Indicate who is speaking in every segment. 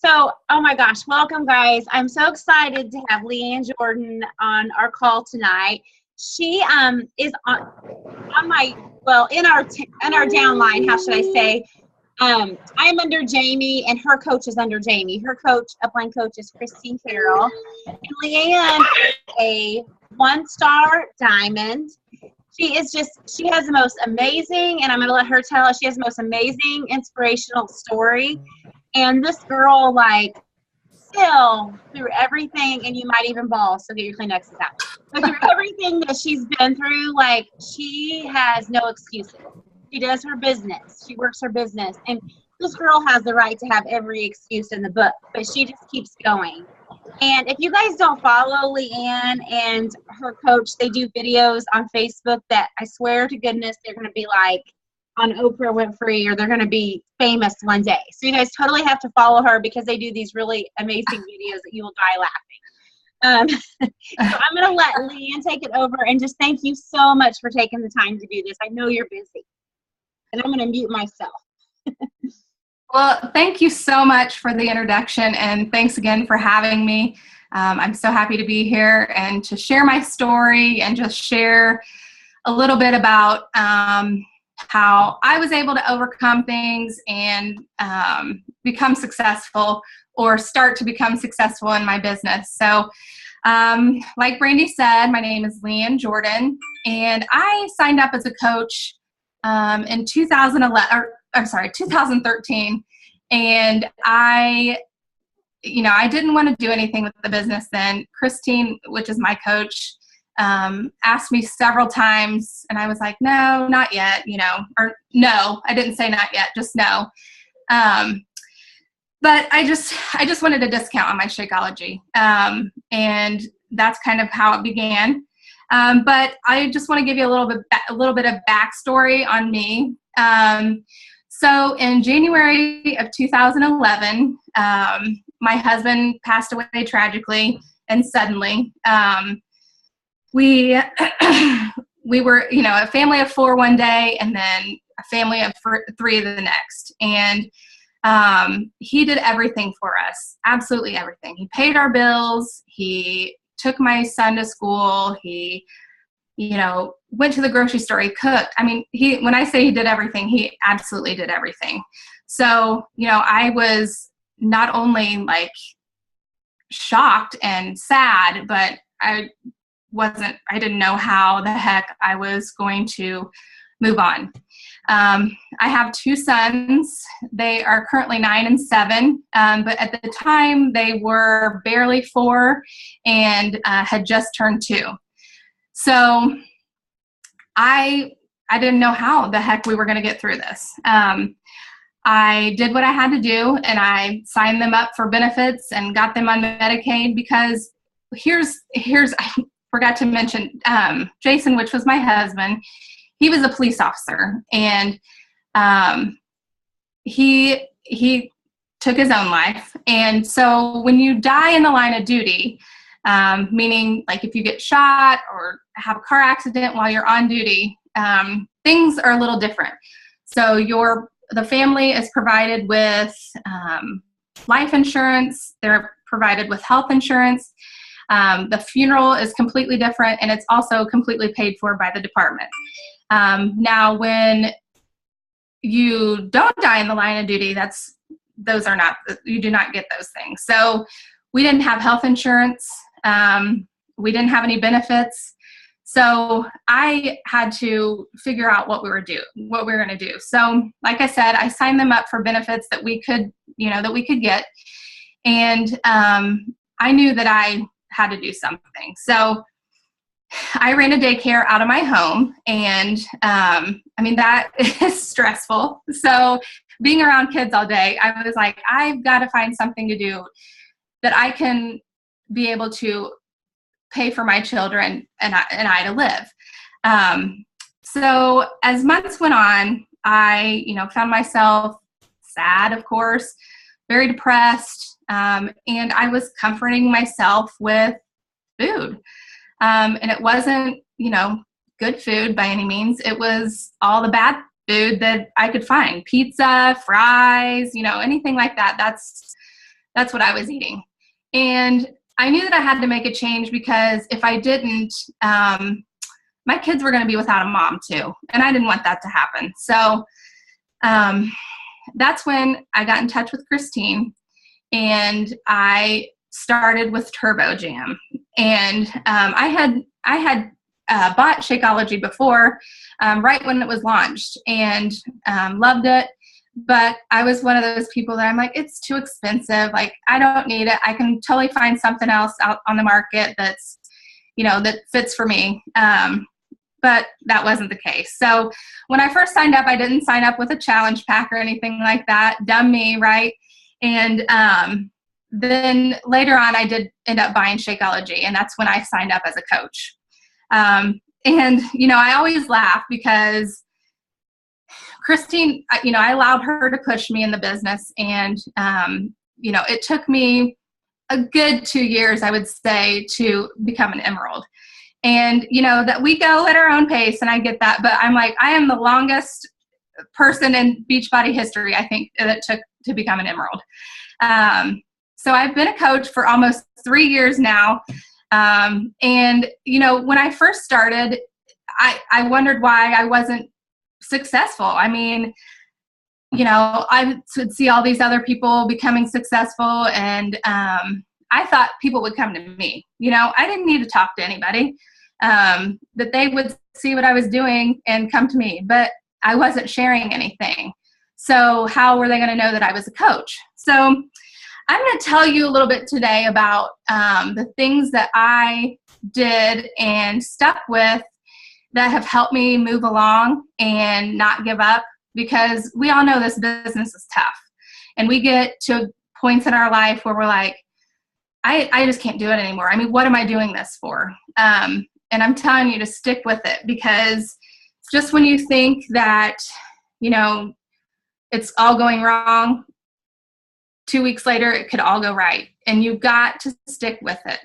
Speaker 1: So, oh my gosh, welcome guys. I'm so excited to have Leanne Jordan on our call tonight. She is on my, well, in our downline, how should I say? I'm under Jamie and her coach is under Jamie. Her coach, upline coach, is Christine Carroll. And Leanne is a 1-star diamond. She has the most amazing, and I'm going to let her tell us, she has the most amazing inspirational story. And this girl, like, still, through everything, and you might even bawl, so get your Kleenexes out. But through everything that she's been through, like, she has no excuses. She does her business. She works her business. And this girl has the right to have every excuse in the book, but she just keeps going. And if you guys don't follow Leanne and her coach, they do videos on Facebook that I swear to goodness they're going to be like on Oprah Winfrey, or they're going to be famous one day. So you guys totally have to follow her because they do these really amazing videos that you will die laughing. So I'm going to let Leanne take it over and just thank you so much for taking the time to do this. I know you're busy. And I'm going to mute myself.
Speaker 2: Well, thank you so much for the introduction, and thanks again for having me. I'm so happy to be here and to share my story and just share a little bit about how I was able to overcome things and become successful, or start to become successful in my business. So like Brandy said, my name is Leanne Jordan, and I signed up as a coach in 2013. And I didn't want to do anything with the business then. Christine, which is my coach, asked me several times, and I was like, no, not yet, or no, I didn't say not yet, just no. But I just wanted a discount on my Shakeology. And that's kind of how it began. But I just want to give you a little bit of backstory on me. So in January of 2011, my husband passed away tragically and suddenly. We were, a family of 4 one day, and then a family of 3 the next. And he did everything for us, absolutely everything. He paid our bills. He took my son to school. He went to the grocery store, he cooked. I mean, when I say he did everything, he absolutely did everything. So, I was not only like shocked and sad, but I didn't know how the heck I was going to move on. I have 2 sons. They are currently 9 and 7, but at the time they were barely 4 and had just turned 2. So I didn't know how the heck we were going to get through this. I did what I had to do, and I signed them up for benefits and got them on Medicaid, because here's I forgot to mention, Jason, which was my husband, he was a police officer, and he took his own life. And so when you die in the line of duty, meaning like if you get shot or have a car accident while you're on duty, things are a little different. So the family is provided with life insurance. They're provided with health insurance. The funeral is completely different, and it's also completely paid for by the department. Now, when you don't die in the line of duty, you do not get those things. So we didn't have health insurance. We didn't have any benefits. So I had to figure out what we were going to do. So like I said, I signed them up for benefits that we could get. And I knew that I had to do something. So I ran a daycare out of my home, and that is stressful. So being around kids all day, I was like, I've got to find something to do that I can be able to pay for my children and I to live. So as months went on, I, found myself sad, of course, very depressed, and I was comforting myself with food. And it wasn't, good food by any means. It was all the bad food that I could find. Pizza, fries, anything like that. That's what I was eating. And I knew that I had to make a change, because if I didn't, my kids were going to be without a mom too. And I didn't want that to happen. So that's when I got in touch with Christine, and I started with Turbo Jam. And I had bought Shakeology before, right when it was launched, and loved it. But I was one of those people that I'm like, it's too expensive. Like, I don't need it. I can totally find something else out on the market that's, that fits for me. But that wasn't the case. So when I first signed up, I didn't sign up with a challenge pack or anything like that. Dumb me, right? And then later on, I did end up buying Shakeology, and that's when I signed up as a coach. And, I always laugh because Christine, I allowed her to push me in the business, and, it took me a good 2 years, I would say, to become an Emerald. And, that we go at our own pace, and I get that, but I'm like, I am the longest person in Beachbody history, I think, that it took to become an Emerald. So I've been a coach for almost 3 years now. And, when I first started, I wondered why I wasn't successful. I mean, I would see all these other people becoming successful, and I thought people would come to me. I didn't need to talk to anybody, that they would see what I was doing and come to me, but I wasn't sharing anything. So how were they going to know that I was a coach? So I'm going to tell you a little bit today about the things that I did and stuck with that have helped me move along and not give up, because we all know this business is tough, and we get to points in our life where we're like, I just can't do it anymore. I mean, what am I doing this for? And I'm telling you to stick with it, because just when you think that, it's all going wrong, 2 weeks later, it could all go right, and you've got to stick with it.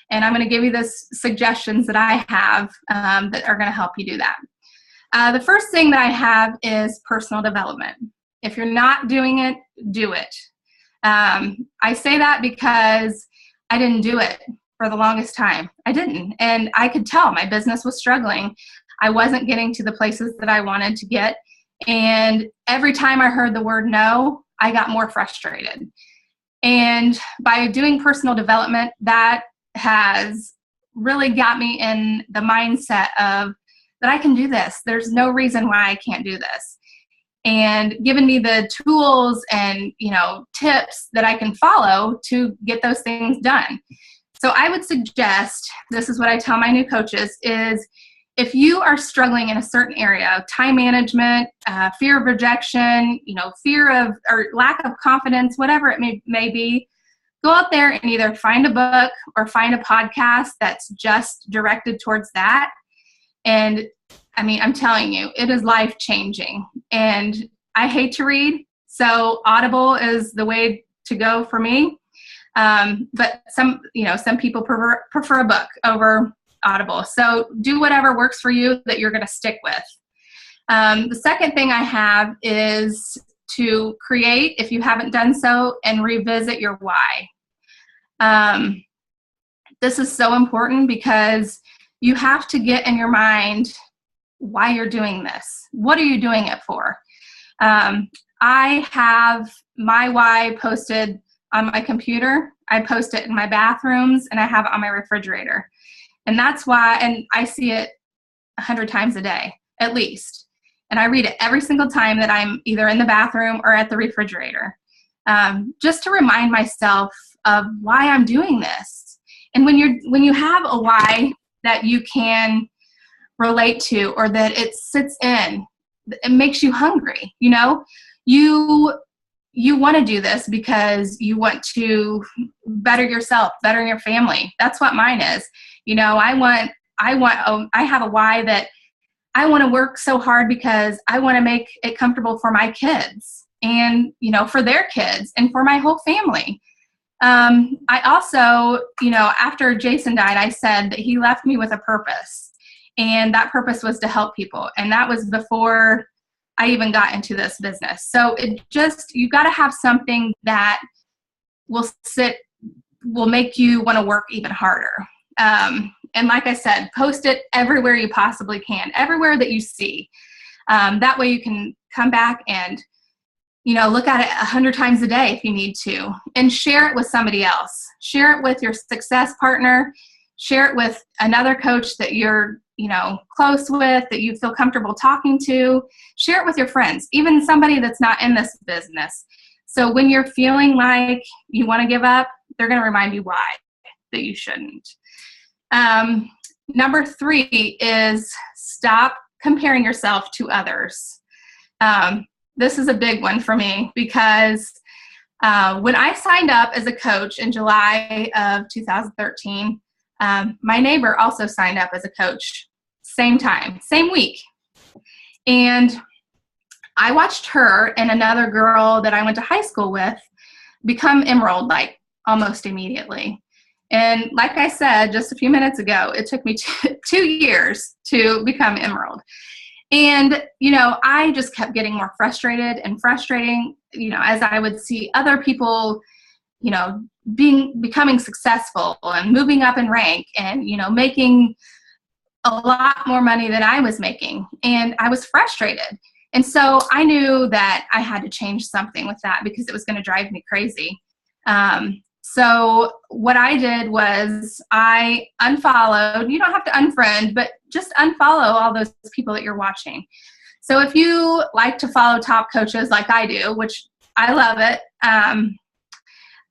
Speaker 2: And I'm going to give you the suggestions that I have that are going to help you do that. The first thing that I have is personal development. If you're not doing it, do it. I say that because I didn't do it for the longest time. I didn't. And I could tell my business was struggling. I wasn't getting to the places that I wanted to get. And every time I heard the word no, I got more frustrated. And by doing personal development, that has really got me in the mindset of that I can do this. There's no reason why I can't do this. And given me the tools and, tips that I can follow to get those things done. So I would suggest, this is what I tell my new coaches, is if you are struggling in a certain area, time management, fear of rejection, fear of or lack of confidence, whatever it may be, go out there and either find a book or find a podcast that's just directed towards that. And I mean, I'm telling you, it is life-changing. And I hate to read, so Audible is the way to go for me. But some people prefer a book over Audible. So do whatever works for you that you're going to stick with. The second thing I have is to create, if you haven't done so, and revisit your why. This is so important, because you have to get in your mind why you're doing this. What are you doing it for? I have my why posted on my computer. I post it in my bathrooms, and I have it on my refrigerator. And that's why, and I see it 100 times a day, at least. And I read it every single time that I'm either in the bathroom or at the refrigerator, just to remind myself of why I'm doing this. And when you have a why that you can relate to, or that it sits in, it makes you hungry. You want to do this because you want to better yourself, better your family. That's what mine is. I have a why that I want to work so hard because I want to make it comfortable for my kids and, for their kids and for my whole family. I also, after Jason died, I said that he left me with a purpose, and that purpose was to help people. And that was before I even got into this business. So you got to have something that will make you want to work even harder. And like I said, post it everywhere you possibly can, everywhere that you see. That way you can come back and, look at it 100 times a day if you need to, and share it with somebody else. Share it with your success partner. Share it with another coach that you're, close with, that you feel comfortable talking to. Share it with your friends, even somebody that's not in this business. So when you're feeling like you want to give up, they're going to remind you why that you shouldn't. Number 3 is stop comparing yourself to others. This is a big one for me because when I signed up as a coach in July of 2013, my neighbor also signed up as a coach, same time, same week. And I watched her and another girl that I went to high school with become Emerald like almost immediately. And like I said just a few minutes ago, it took me 2 years to become Emerald. And, I just kept getting more frustrated and frustrating, as I would see other people, becoming successful and moving up in rank and, making a lot more money than I was making. And I was frustrated. And so I knew that I had to change something with that because it was going to drive me crazy. So what I did was I unfollowed. You don't have to unfriend, but just unfollow all those people that you're watching. So if you like to follow top coaches like I do, which I love it,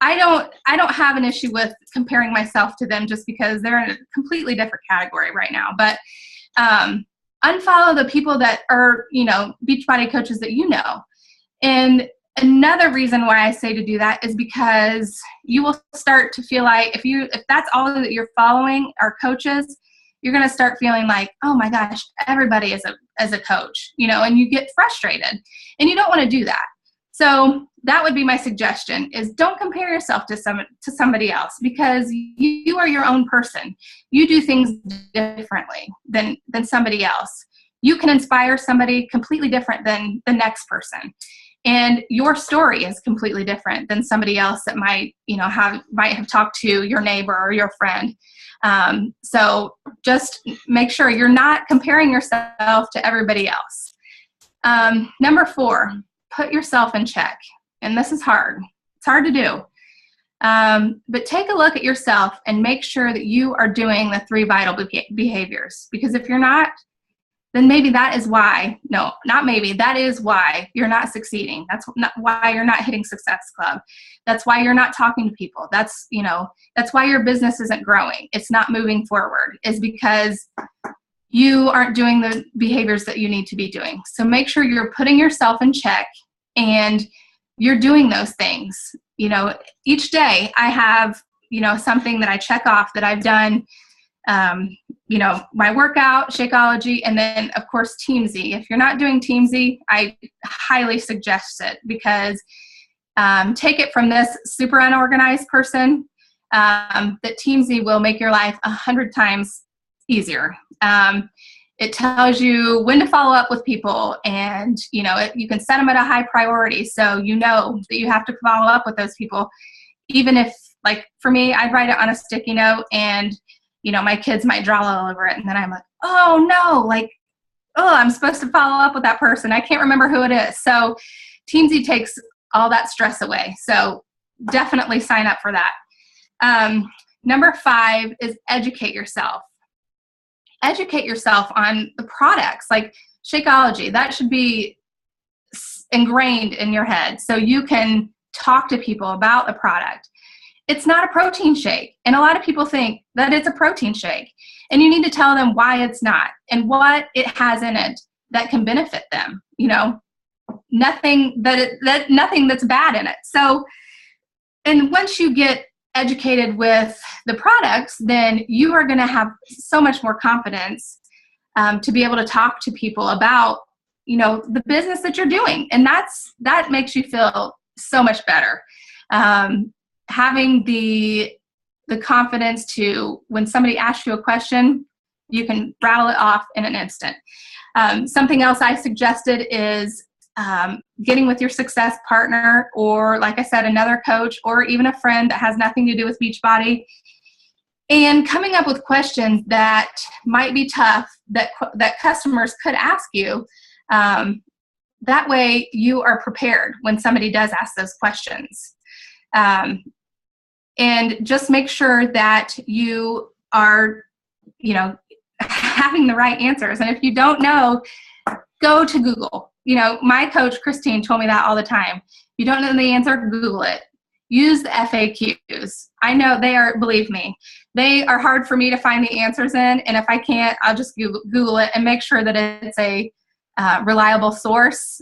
Speaker 2: I don't have an issue with comparing myself to them just because they're in a completely different category right now. But unfollow the people that are, Beachbody coaches that you know. And another reason why I say to do that is because you will start to feel like if that's all that you're following are coaches, you're going to start feeling like, oh my gosh, everybody is a coach, and you get frustrated and you don't want to do that. So that would be my suggestion is don't compare yourself to somebody else because you are your own person. You do things differently than somebody else. You can inspire somebody completely different than the next person. And your story is completely different than somebody else that might have talked to your neighbor or your friend. So just make sure you're not comparing yourself to everybody else. Number 4, put yourself in check. And this is hard. It's hard to do. But take a look at yourself and make sure that you are doing the 3 vital behaviors. Because if you're not, then maybe that is why, no, not maybe, that is why you're not succeeding. That's not why you're not hitting Success Club. That's why you're not talking to people. That's why your business isn't growing. It's not moving forward, is because you aren't doing the behaviors that you need to be doing. So make sure you're putting yourself in check and you're doing those things. Each day I have, something that I check off that I've done, my workout, Shakeology, and then of course Teamzy. If you're not doing Teamzy, I highly suggest it because take it from this super unorganized person, that Teamzy will make your life 100 times easier. It tells you when to follow up with people and, you can set them at a high priority. So you know that you have to follow up with those people. Even if, like for me, I'd write it on a sticky note and, my kids might draw all over it. And then I'm like, oh no, I'm supposed to follow up with that person. I can't remember who it is. So Teamzy takes all that stress away. So definitely sign up for that. Number 5 is educate yourself. Educate yourself on the products like Shakeology. That should be ingrained in your head so you can talk to people about the product. It's not a protein shake. And a lot of people think that it's a protein shake. And you need to tell them why it's not and what it has in it that can benefit them. Nothing that's bad in it. So, and once you get educated with the products, then you are going to have so much more confidence to be able to talk to people about, the business that you're doing. And that makes you feel so much better. Having the confidence to, when somebody asks you a question, you can rattle it off in an instant. Something else I suggested is getting with your success partner, or like I said, another coach, or even a friend that has nothing to do with Beachbody, and coming up with questions that might be tough that customers could ask you. That way you are prepared when somebody does ask those questions. And just make sure that you are, having the right answers. And if you don't know, go to Google. My coach, Christine, told me that all the time. You don't know the answer, Google it. Use the FAQs. I know believe me, they are hard for me to find the answers in. And if I can't, I'll just Google it and make sure that it's a reliable source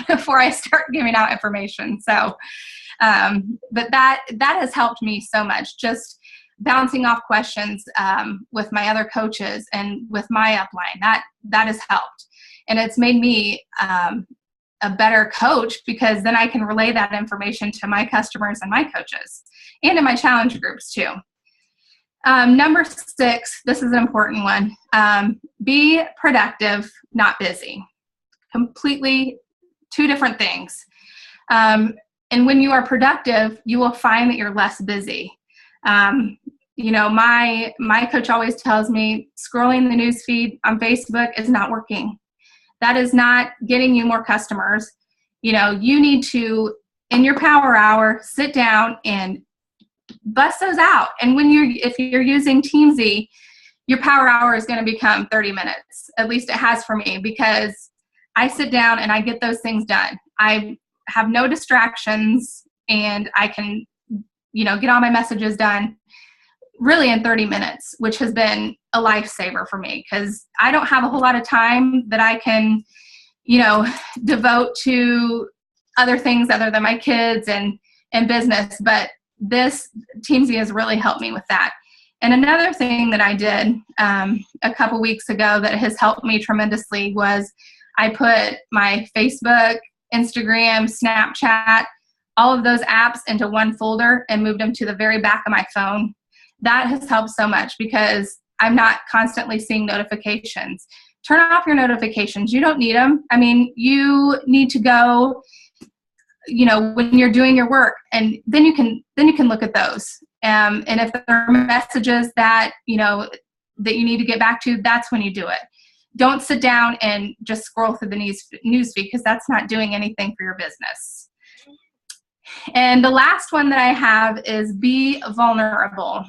Speaker 2: before I start giving out information. So, but that has helped me so much, just bouncing off questions with my other coaches and with my upline. That has helped. And it's made me a better coach, because then I can relay that information to my customers and my coaches, and in my challenge groups too. Number 6, this is an important one. Be productive, not busy. Completely two different things. And when you are productive, you will find that you're less busy. My coach always tells me scrolling the news feed on Facebook is not working. That is not getting you more customers. You need to, in your power hour, sit down and bust those out. And if you're using Teamzy, your power hour is going to become 30 minutes. At least it has for me, because I sit down and I get those things done. I have no distractions, and I can, get all my messages done really in 30 minutes, which has been a lifesaver for me, because I don't have a whole lot of time that I can, devote to other things other than my kids and business. But this Teamzy has really helped me with that. And another thing that I did a couple weeks ago that has helped me tremendously was I put my Facebook, Instagram, Snapchat, all of those apps into one folder and moved them to the very back of my phone. That has helped so much, because I'm not constantly seeing notifications. Turn off your notifications. You don't need them. I mean, you need to go, when you're doing your work, and then you can look at those. And if there are messages that, that you need to get back to, that's when you do it. Don't sit down and just scroll through the news feed, because that's not doing anything for your business. And the last one that I have is be vulnerable.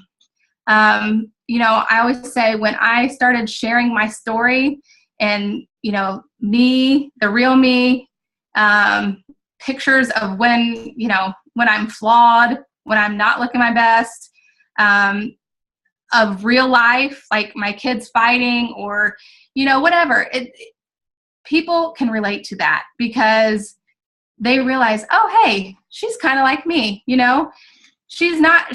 Speaker 2: I always say, when I started sharing my story and, me, the real me, pictures of when I'm flawed, when I'm not looking my best, of real life, like my kids fighting or, whatever, people can relate to that, because they realize, oh, hey, she's kind of like me, she's not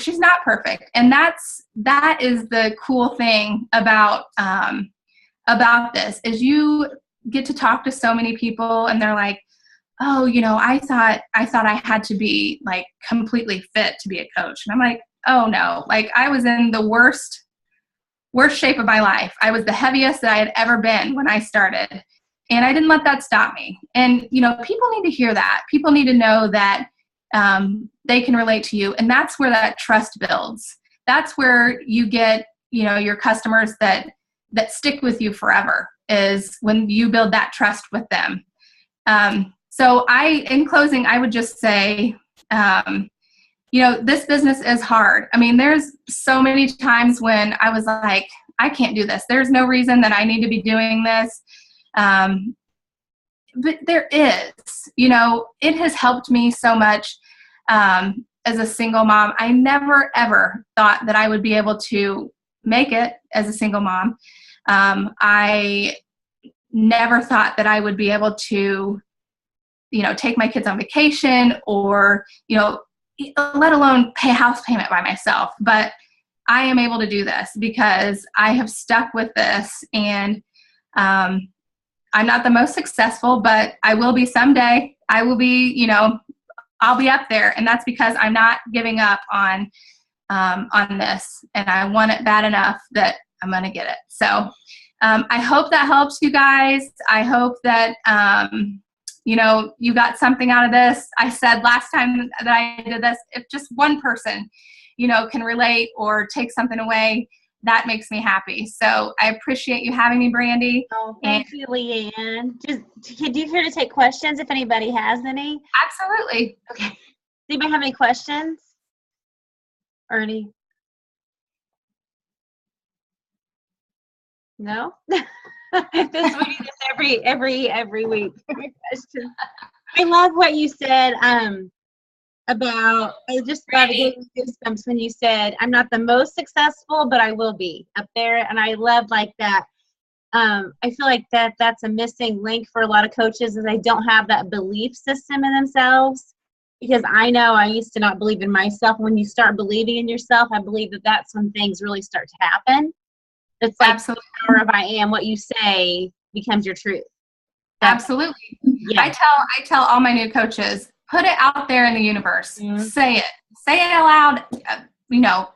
Speaker 2: perfect. And that is the cool thing about this, is you get to talk to so many people, and they're like, oh, I thought I had to be like completely fit to be a coach. And I'm like, oh no, like I was in the worst shape of my life. I was the heaviest that I had ever been when I started. And I didn't let that stop me. And, people need to hear that. People need to know that they can relate to you. And that's where that trust builds. That's where you get, your customers that stick with you forever, is when you build that trust with them. So in closing, I would just say, this business is hard. I mean, there's so many times when I was like, I can't do this. There's no reason that I need to be doing this. But there is, it has helped me so much as a single mom. I never, ever thought that I would be able to make it as a single mom. I never thought that I would be able to, take my kids on vacation or, let alone pay a house payment by myself. But I am able to do this because I have stuck with this, and I'm not the most successful, but I will be someday. I will be, I'll be up there, and that's because I'm not giving up on this, and I want it bad enough that I'm going to get it. So I hope that helps you guys. I hope that, you know, you got something out of this. I said last time that I did this, if just one person, you know, can relate or take something away, that makes me happy. So I appreciate you having me, Brandy.
Speaker 1: Oh, thank you, Leanne. Could you here to take questions if anybody has any?
Speaker 2: Absolutely.
Speaker 1: Okay. Does anybody have any questions? Ernie? No? This we do this every week. Question. I love what you said about, I just thought it gave me goosebumps when you said, I'm not the most successful, but I will be up there. And I love like that. I feel like that's a missing link for a lot of coaches, is they don't have that belief system in themselves. Because I know I used to not believe in myself. When you start believing in yourself, I believe that that's when things really start to happen. It's like
Speaker 2: Absolutely.
Speaker 1: The power of I am. What you say becomes your truth.
Speaker 2: Absolutely.
Speaker 1: Yeah.
Speaker 2: I tell all my new coaches, put it out there in the universe.
Speaker 1: Mm-hmm.
Speaker 2: Say it aloud, you know,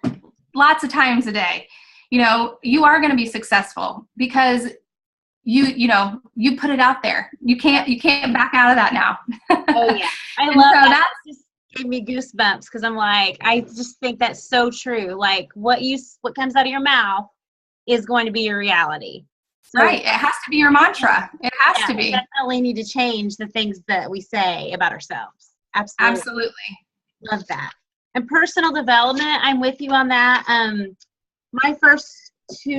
Speaker 2: lots of times a day. You know, you are going to be successful because you know, you put it out there. You can't back out of that now.
Speaker 1: Oh yeah. I love that. That just gave me goosebumps, because I'm like, I just think that's so true. Like what comes out of your mouth is going to be your reality. So,
Speaker 2: right. It has to be your mantra. It has to be.
Speaker 1: We definitely need to change the things that we say about ourselves. Absolutely. Love that. And personal development, I'm with you on that. My first 2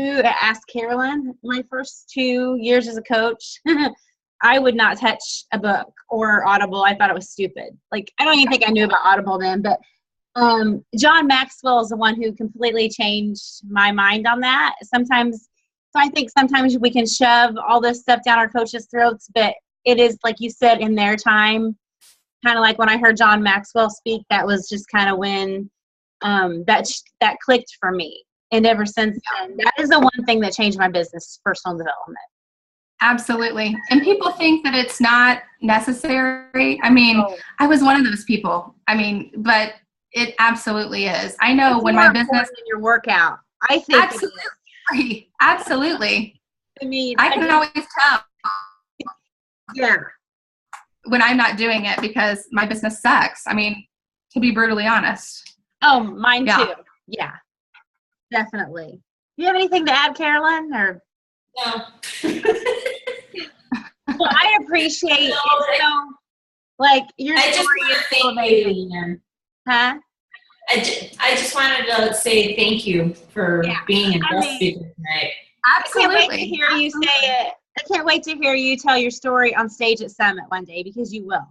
Speaker 1: years as a coach, I would not touch a book or Audible. I thought it was stupid. Like, I don't even think I knew about Audible then, but John Maxwell is the one who completely changed my mind on that. So I think sometimes we can shove all this stuff down our coaches' throats, but it is, like you said, in their time. Kind of like when I heard John Maxwell speak, that was just kind of when that clicked for me. And ever since then, that is the one thing that changed my business, personal development.
Speaker 2: Absolutely. And people think that it's not necessary. I mean, I was one of those people. I mean, but it absolutely is. I know when my business
Speaker 1: in your workout, I think
Speaker 2: absolutely.
Speaker 1: I mean,
Speaker 2: I can always tell.
Speaker 1: Yeah.
Speaker 2: When I'm not doing it because my business sucks. I mean, to be brutally honest.
Speaker 1: Oh, mine too. Yeah. Definitely. Do you have anything to add, Carolyn? Or
Speaker 3: no.
Speaker 1: Well, I appreciate it. So, like, your story is so amazing. Huh?
Speaker 3: I just wanted to say thank you for being a guest speaker tonight.
Speaker 2: Absolutely.
Speaker 1: I can't wait to hear you say it. I can't wait to hear you tell your story on stage at Summit one day, because you will.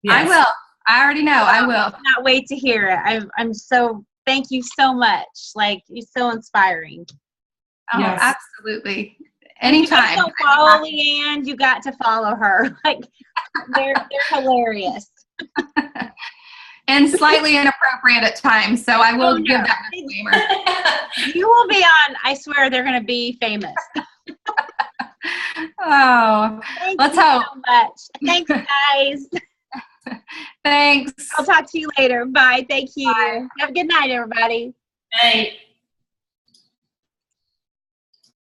Speaker 2: Yes. I will. I already know. I will.
Speaker 1: I cannot wait to hear it. Thank you so much. Like, you're so inspiring.
Speaker 2: Oh, yes. Absolutely. Anytime.
Speaker 1: You got to follow Leanne. You got to follow her. Like, they're hilarious.
Speaker 2: And slightly inappropriate at times, so I will give that disclaimer.
Speaker 1: You will be on. I swear they're going to be famous.
Speaker 2: Oh, let's hope.
Speaker 1: So much. Thanks, guys.
Speaker 2: Thanks.
Speaker 1: I'll talk to you later. Bye. Thank you.
Speaker 2: Bye.
Speaker 1: Have a good night, everybody.
Speaker 3: Night.